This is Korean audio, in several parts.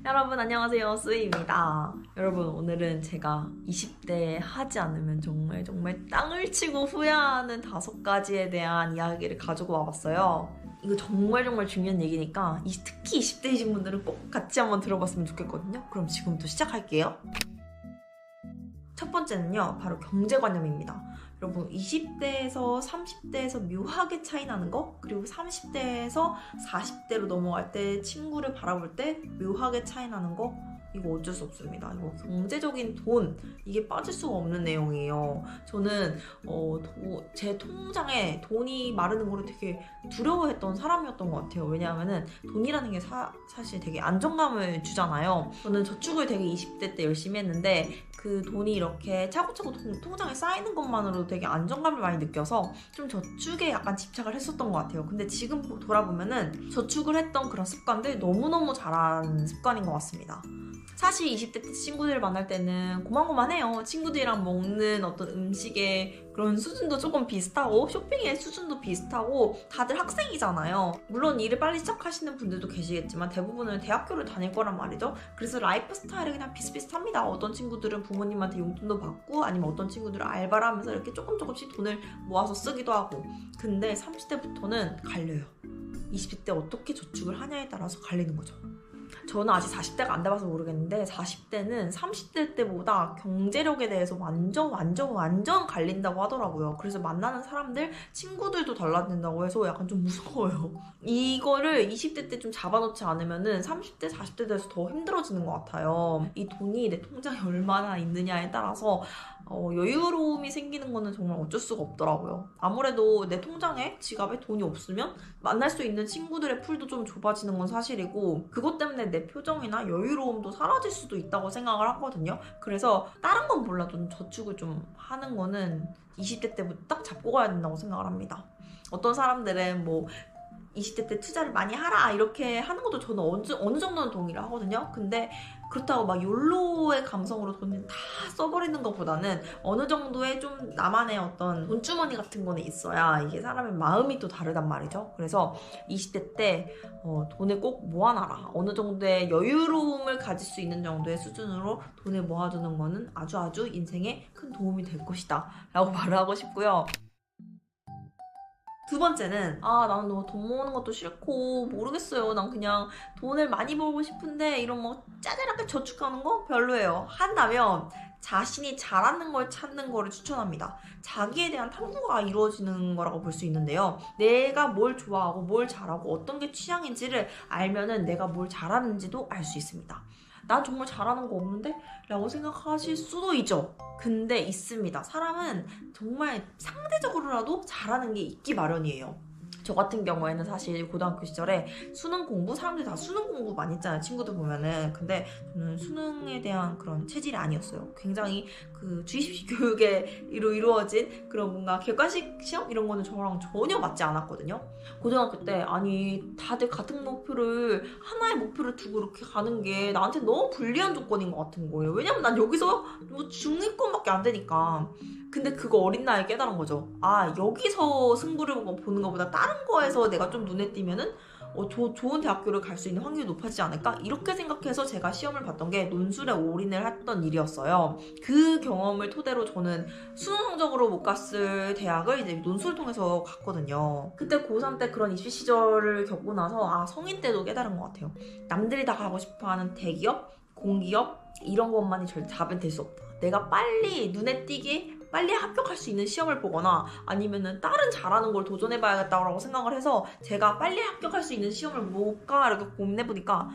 여러분 안녕하세요, 스이입니다. 여러분 오늘은 제가 20대에 하지 않으면 정말 땅을 치고 후회하는 5가지에 대한 이야기를 가지고 와봤어요. 이거 정말 중요한 얘기니까 특히 20대이신 분들은 꼭 같이 한번 들어봤으면 좋겠거든요. 그럼 지금부터 시작할게요. 첫 번째는요, 바로 경제관념입니다. 여러분 20대에서 30대에서 묘하게 차이 나는 거, 그리고 30대에서 40대로 넘어갈 때 친구를 바라볼 때 묘하게 차이 나는 거, 이거 어쩔 수 없습니다. 이거 경제적인 돈, 이게 빠질 수가 없는 내용이에요. 저는 제 통장에 돈이 마르는 거를 되게 두려워했던 사람이었던 것 같아요. 왜냐하면은 돈이라는 게 사실 되게 안정감을 주잖아요. 저는 저축을 되게 20대 때 열심히 했는데 그 돈이 이렇게 차곡차곡 통장에 쌓이는 것만으로도 되게 안정감을 많이 느껴서 좀 저축에 약간 집착을 했었던 것 같아요. 근데 지금 돌아보면은 저축을 했던 그런 습관들 너무너무 잘한 습관인 것 같습니다. 사실 20대 때 친구들을 만날 때는 고만고만해요. 친구들이랑 먹는 어떤 음식의 그런 수준도 조금 비슷하고 쇼핑의 수준도 비슷하고 다들 학생이잖아요. 물론 일을 빨리 시작하시는 분들도 계시겠지만 대부분은 대학교를 다닐 거란 말이죠. 그래서 라이프 스타일이 그냥 비슷비슷합니다. 어떤 친구들은 부모님한테 용돈도 받고 아니면 어떤 친구들은 알바를 하면서 이렇게 조금씩 돈을 모아서 쓰기도 하고. 근데 30대부터는 갈려요. 20대 때 어떻게 저축을 하냐에 따라서 갈리는 거죠. 저는 아직 40대가 안 돼봐서 모르겠는데 40대는 30대 때보다 경제력에 대해서 완전 갈린다고 하더라고요. 그래서 만나는 사람들, 친구들도 달라진다고 해서 약간 좀 무서워요. 이거를 20대 때 좀 잡아놓지 않으면은 30대, 40대 돼서 더 힘들어지는 것 같아요. 이 돈이 내 통장에 얼마나 있느냐에 따라서 여유로움이 생기는 거는 정말 어쩔 수가 없더라고요. 아무래도 내 통장에, 지갑에 돈이 없으면 만날 수 있는 친구들의 풀도 좀 좁아지는 건 사실이고, 그것 때문에 내 표정이나 여유로움도 사라질 수도 있다고 생각을 하거든요. 그래서 다른 건 몰라도 저축을 좀 하는 거는 20대 때부터 딱 잡고 가야 된다고 생각을 합니다. 어떤 사람들은 20대 때 투자를 많이 하라 이렇게 하는 것도 저는 어느 정도는 동의를 하거든요. 근데 그렇다고 막 욜로의 감성으로 돈을 다 써버리는 것보다는 어느 정도의 좀 나만의 어떤 돈주머니 같은 거는 있어야 이게 사람의 마음이 또 다르단 말이죠. 그래서 20대 때 돈을 꼭 모아놔라. 어느 정도의 여유로움을 가질 수 있는 정도의 수준으로 돈을 모아두는 거는 아주 인생에 큰 도움이 될 것이다 라고 말을 하고 싶고요. 두 번째는 나는 너무 돈 모으는 것도 싫고 모르겠어요. 난 그냥 돈을 많이 벌고 싶은데 이런 짜잘하게 저축하는 거 별로예요. 한다면 자신이 잘하는 걸 찾는 거를 추천합니다. 자기에 대한 탐구가 이루어지는 거라고 볼 수 있는데요. 내가 뭘 좋아하고 뭘 잘하고 어떤 게 취향인지를 알면은 내가 뭘 잘하는지도 알 수 있습니다. 난 정말 잘하는 거 없는데? 라고 생각하실 수도 있죠. 근데 있습니다. 사람은 정말 상대적으로라도 잘하는 게 있기 마련이에요. 저 같은 경우에는 사실 고등학교 시절에 수능 공부, 사람들이 다 수능 공부 많이 했잖아요. 친구들 보면은. 근데 저는 수능에 대한 그런 체질이 아니었어요. 굉장히 그 주입식 교육에 이루어진 그런 뭔가 객관식 시험 이런 거는 저랑 전혀 맞지 않았거든요. 고등학교 때 다들 같은 하나의 목표를 두고 이렇게 가는 게 나한테 너무 불리한 조건인 것 같은 거예요. 왜냐면 난 여기서 중위권밖에 안 되니까. 근데 그거 어린 나이에 깨달은 거죠. 여기서 승부를 보는 것보다 다른 거에서 내가 좀 눈에 띄면은 좋은 대학교를 갈 수 있는 확률이 높아지지 않을까? 이렇게 생각해서 제가 시험을 봤던 게 논술에 올인을 했던 일이었어요. 그 경험을 토대로 저는 수능 성적으로 못 갔을 대학을 이제 논술을 통해서 갔거든요. 그때 고3 때 그런 입시 시절을 겪고 나서 성인 때도 깨달은 것 같아요. 남들이 다 가고 싶어하는 대기업, 공기업 이런 것만이 답은 될 수 없다. 내가 빨리 눈에 띄게 빨리 합격할 수 있는 시험을 보거나 아니면은 다른 잘하는 걸 도전해봐야겠다고 생각을 해서 제가 빨리 합격할 수 있는 시험을 뭘까 이렇게 고민해보니까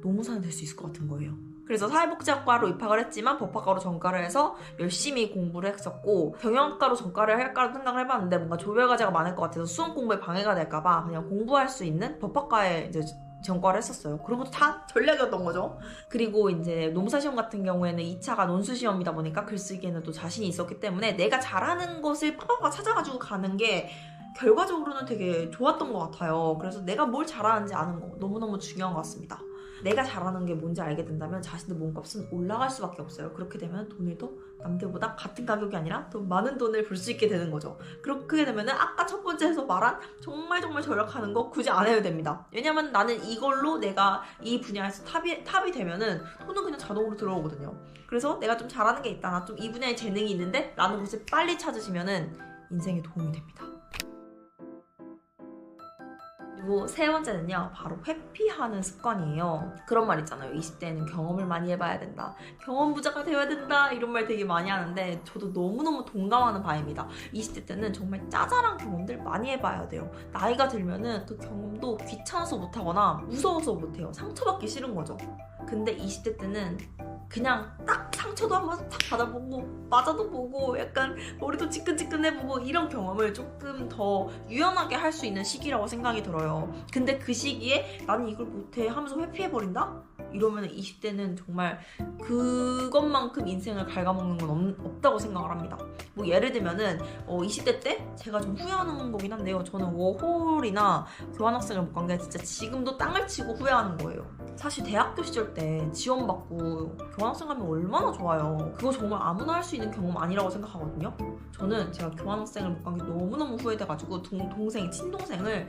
노무사는 될 수 있을 것 같은 거예요. 그래서 사회복지학과로 입학을 했지만 법학과로 전과를 해서 열심히 공부를 했었고, 경영학과로 전과를 할까 생각을 해봤는데 뭔가 조별과제가 많을 것 같아서 수험 공부에 방해가 될까봐 그냥 공부할 수 있는 법학과에 이제 전과를 했었어요. 그런 것도 다 전략이었던 거죠. 그리고 이제 노무사 시험 같은 경우에는 2차가 논술 시험이다 보니까 글쓰기에는 또 자신이 있었기 때문에 내가 잘하는 것을 팍팍 찾아가지고 가는 게 결과적으로는 되게 좋았던 것 같아요. 그래서 내가 뭘 잘하는지 아는 거 너무너무 중요한 것 같습니다. 내가 잘하는 게 뭔지 알게 된다면 자신의 몸값은 올라갈 수밖에 없어요. 그렇게 되면 돈을 더 남들보다 같은 가격이 아니라 더 많은 돈을 벌 수 있게 되는 거죠. 그렇게 되면은 아까 첫 번째에서 말한 정말 절약하는 거 굳이 안 해도 됩니다. 왜냐면 나는 이걸로 내가 이 분야에서 탑이 되면은 돈은 그냥 자동으로 들어오거든요. 그래서 내가 좀 잘하는 게 있다, 나 좀 이 분야에 재능이 있는데 라는 곳을 빨리 찾으시면은 인생에 도움이 됩니다. 그리고 세 번째는요, 바로 회피하는 습관이에요. 그런 말 있잖아요. 20대에는 경험을 많이 해봐야 된다, 경험 부자가 되어야 된다, 이런 말 되게 많이 하는데 저도 너무너무 동감하는 바입니다. 20대 때는 정말 짜잘한 경험들 많이 해봐야 돼요. 나이가 들면은 그 경험도 귀찮아서 못하거나 무서워서 못해요. 상처받기 싫은 거죠. 근데 20대 때는 그냥 딱 상처도 한번 탁 받아보고 맞아도 보고 약간 머리도 지끈지끈해보고 이런 경험을 조금 더 유연하게 할 수 있는 시기라고 생각이 들어요. 근데 그 시기에 나는 이걸 못해 하면서 회피해버린다? 이러면 20대는 정말 그것만큼 인생을 갉아먹는 건 없다고 생각을 합니다. 뭐 예를 들면은 20대 때 제가 좀 후회하는 거긴 한데요. 저는 워홀이나 교환학생을 못 간 게 진짜 지금도 땅을 치고 후회하는 거예요. 사실 대학교 시절 때 지원받고 교환학생 가면 얼마나 좋아요. 그거 정말 아무나 할 수 있는 경험 아니라고 생각하거든요. 저는 제가 교환학생을 못 간 게 너무너무 후회돼가지고 친동생을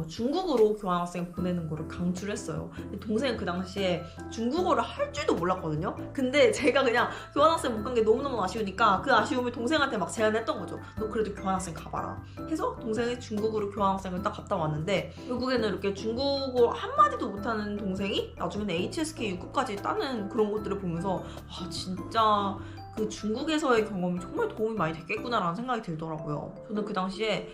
중국으로 교환학생 보내는 거를 강추를 했어요. 근데 동생은 그 당시에 중국어를 할 줄도 몰랐거든요. 근데 제가 그냥 교환학생 못 간 게 너무너무 아쉬우니까 그 아쉬움을 동생한테 막 제안했던 거죠. 너 그래도 교환학생 가봐라 해서 동생이 중국으로 교환학생을 딱 갔다 왔는데, 결국에는 이렇게 중국어 한마디도 못하는 동생이 나중에는 HSK 6급까지 따는 그런 것들을 보면서 진짜 그 중국에서의 경험이 정말 도움이 많이 됐겠구나라는 생각이 들더라고요. 저는 그 당시에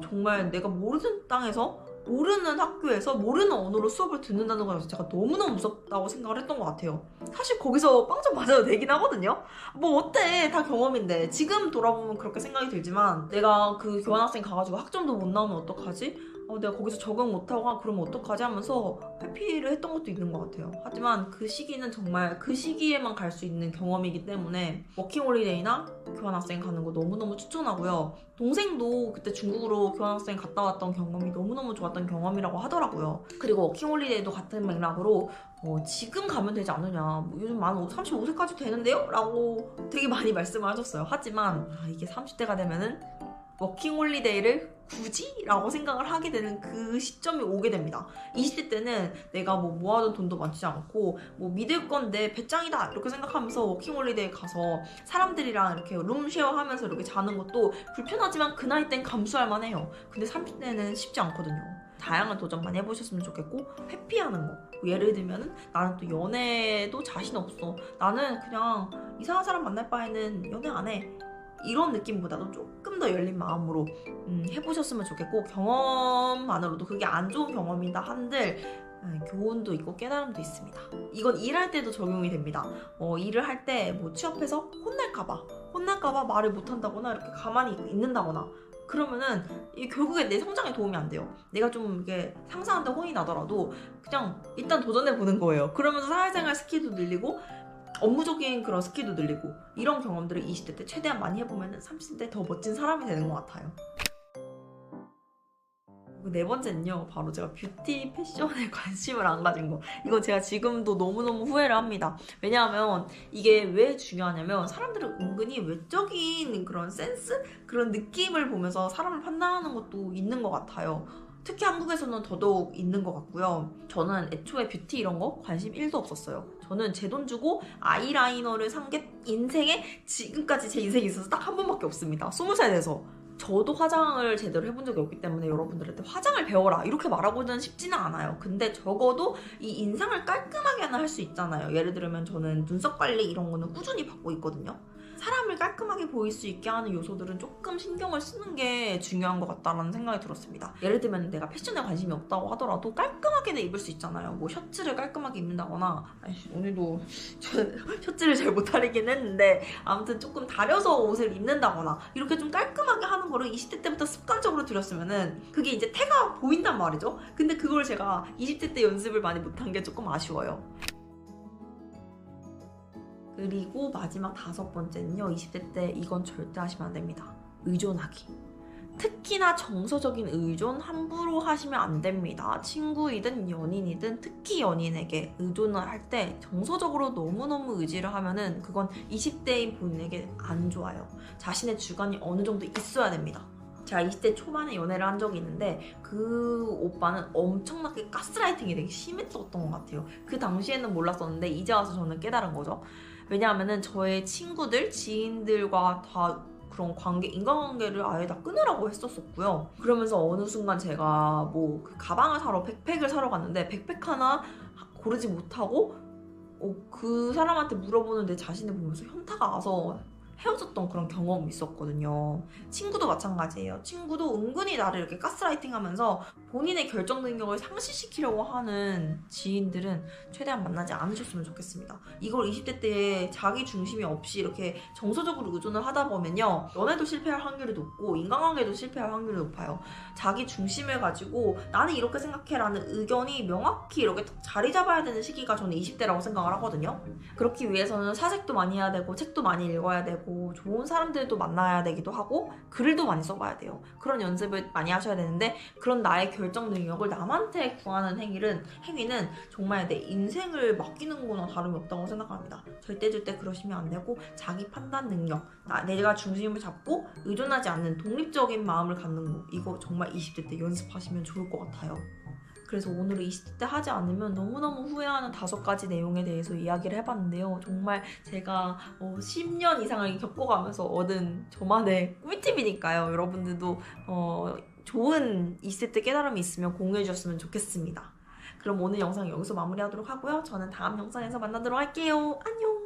정말 내가 모르는 땅에서 모르는 학교에서 모르는 언어로 수업을 듣는다는 것 자체가 너무너무 무섭다고 생각을 했던 것 같아요. 사실 거기서 빵점 맞아도 되긴 하거든요. 뭐 어때, 다 경험인데. 지금 돌아보면 그렇게 생각이 들지만 내가 그 교환학생 가가지고 학점도 못 나오면 어떡하지? 내가 거기서 적응 못하고 그러면 어떡하지 하면서 회피를 했던 것도 있는 것 같아요. 하지만 그 시기는 정말 그 시기에만 갈 수 있는 경험이기 때문에 워킹홀리데이나 교환학생 가는 거 너무너무 추천하고요. 동생도 그때 중국으로 교환학생 갔다 왔던 경험이 너무너무 좋았던 경험이라고 하더라고요. 그리고 워킹홀리데이도 같은 맥락으로 지금 가면 되지 않느냐, 뭐 요즘 만 35세까지 되는데요? 라고 되게 많이 말씀을 하셨어요. 하지만 이게 30대가 되면은 워킹홀리데이를 굳이? 라고 생각을 하게 되는 그 시점이 오게 됩니다. 20대 때는 내가 뭐 모아둔 돈도 많지 않고 뭐 믿을 건데 배짱이다 이렇게 생각하면서 워킹홀리데이 가서 사람들이랑 이렇게 룸쉐어 하면서 이렇게 자는 것도 불편하지만 그 나이 땐 감수할 만해요. 근데 30대는 쉽지 않거든요. 다양한 도전 많이 해보셨으면 좋겠고, 회피하는 거. 예를 들면은 나는 또 연애도 자신 없어, 나는 그냥 이상한 사람 만날 바에는 연애 안 해, 이런 느낌보다도 조금 더 열린 마음으로 해보셨으면 좋겠고, 경험만으로도 그게 안 좋은 경험이다 한들 교훈도 있고 깨달음도 있습니다. 이건 일할 때도 적용이 됩니다. 일을 할 때 뭐 취업해서 혼날까봐 말을 못한다거나 이렇게 가만히 있는다거나 그러면은 이게 결국에 내 성장에 도움이 안 돼요. 내가 좀 이게 상사한테 혼이 나더라도 그냥 일단 도전해보는 거예요. 그러면서 사회생활 스킬도 늘리고 업무적인 그런 스킬도 늘리고, 이런 경험들을 20대 때 최대한 많이 해보면 30대 더 멋진 사람이 되는 것 같아요. 네 번째는요, 바로 제가 뷰티 패션에 관심을 안 가진 거. 이건 제가 지금도 너무너무 후회를 합니다. 왜냐하면 이게 왜 중요하냐면 사람들은 은근히 외적인 그런 센스? 그런 느낌을 보면서 사람을 판단하는 것도 있는 것 같아요. 특히 한국에서는 더더욱 있는 것 같고요. 저는 애초에 뷰티 이런 거 관심 1도 없었어요. 저는 제 돈 주고 아이라이너를 산 게 인생에 지금까지 제 인생에 있어서 딱 한 번밖에 없습니다. 20살 돼서. 저도 화장을 제대로 해본 적이 없기 때문에 여러분들한테 화장을 배워라 이렇게 말하고는 싶지는 않아요. 근데 적어도 이 인상을 깔끔하게는 할 수 있잖아요. 예를 들면 저는 눈썹 관리 이런 거는 꾸준히 받고 있거든요. 사람을 깔끔하게 보일 수 있게 하는 요소들은 조금 신경을 쓰는 게 중요한 것 같다라는 생각이 들었습니다. 예를 들면 내가 패션에 관심이 없다고 하더라도 깔끔하게는 입을 수 있잖아요. 뭐 셔츠를 깔끔하게 입는다거나, 오늘도 셔츠를 잘 못 다리긴 했는데 아무튼 조금 다려서 옷을 입는다거나 이렇게 좀 깔끔하게 하는 거를 20대 때부터 습관적으로 들였으면은 그게 이제 태가 보인단 말이죠. 근데 그걸 제가 20대 때 연습을 많이 못한 게 조금 아쉬워요. 그리고 마지막 5번째는요, 20대 때 이건 절대 하시면 안 됩니다. 의존하기. 특히나 정서적인 의존 함부로 하시면 안 됩니다. 친구이든 연인이든 특히 연인에게 의존을 할 때 정서적으로 너무너무 의지를 하면은 그건 20대인 본인에게 안 좋아요. 자신의 주관이 어느 정도 있어야 됩니다. 제가 20대 초반에 연애를 한 적이 있는데 그 오빠는 엄청나게 가스라이팅이 되게 심했었던 것 같아요. 그 당시에는 몰랐었는데 이제 와서 저는 깨달은 거죠. 왜냐하면은 저의 친구들, 지인들과 다 그런 관계, 인간관계를 아예 다 끊으라고 했었었고요. 그러면서 어느 순간 제가 뭐 그 가방을 사러 백팩을 사러 갔는데 백팩 하나 고르지 못하고 그 사람한테 물어보는 내 자신을 보면서 현타가 와서 헤어졌던 그런 경험이 있었거든요. 친구도 마찬가지예요. 친구도 은근히 나를 이렇게 가스라이팅 하면서 본인의 결정 능력을 상실시키려고 하는 지인들은 최대한 만나지 않으셨으면 좋겠습니다. 이걸 20대 때 자기 중심이 없이 이렇게 정서적으로 의존을 하다 보면요. 연애도 실패할 확률이 높고 인간관계도 실패할 확률이 높아요. 자기 중심을 가지고 나는 이렇게 생각해 라는 의견이 명확히 이렇게 자리 잡아야 되는 시기가 저는 20대라고 생각을 하거든요. 그렇기 위해서는 사색도 많이 해야 되고 책도 많이 읽어야 되고 좋은 사람들도 만나야 되기도 하고 글도 많이 써봐야 돼요. 그런 연습을 많이 하셔야 되는데 그런 나의 결정 능력을 남한테 구하는 행위는 정말 내 인생을 맡기는 거나 다름이 없다고 생각합니다. 절대 그러시면 안 되고 자기 판단 능력, 내가 중심을 잡고 의존하지 않는 독립적인 마음을 갖는 거 이거 정말 20대 때 연습하시면 좋을 것 같아요. 그래서 오늘은 20대 때 하지 않으면 너무너무 후회하는 5가지 내용에 대해서 이야기를 해봤는데요. 정말 제가 10년 이상을 겪어가면서 얻은 저만의 꿀팁이니까요. 여러분들도 좋은 20대 때 깨달음이 있으면 공유해 주셨으면 좋겠습니다. 그럼 오늘 영상 여기서 마무리하도록 하고요. 저는 다음 영상에서 만나도록 할게요. 안녕!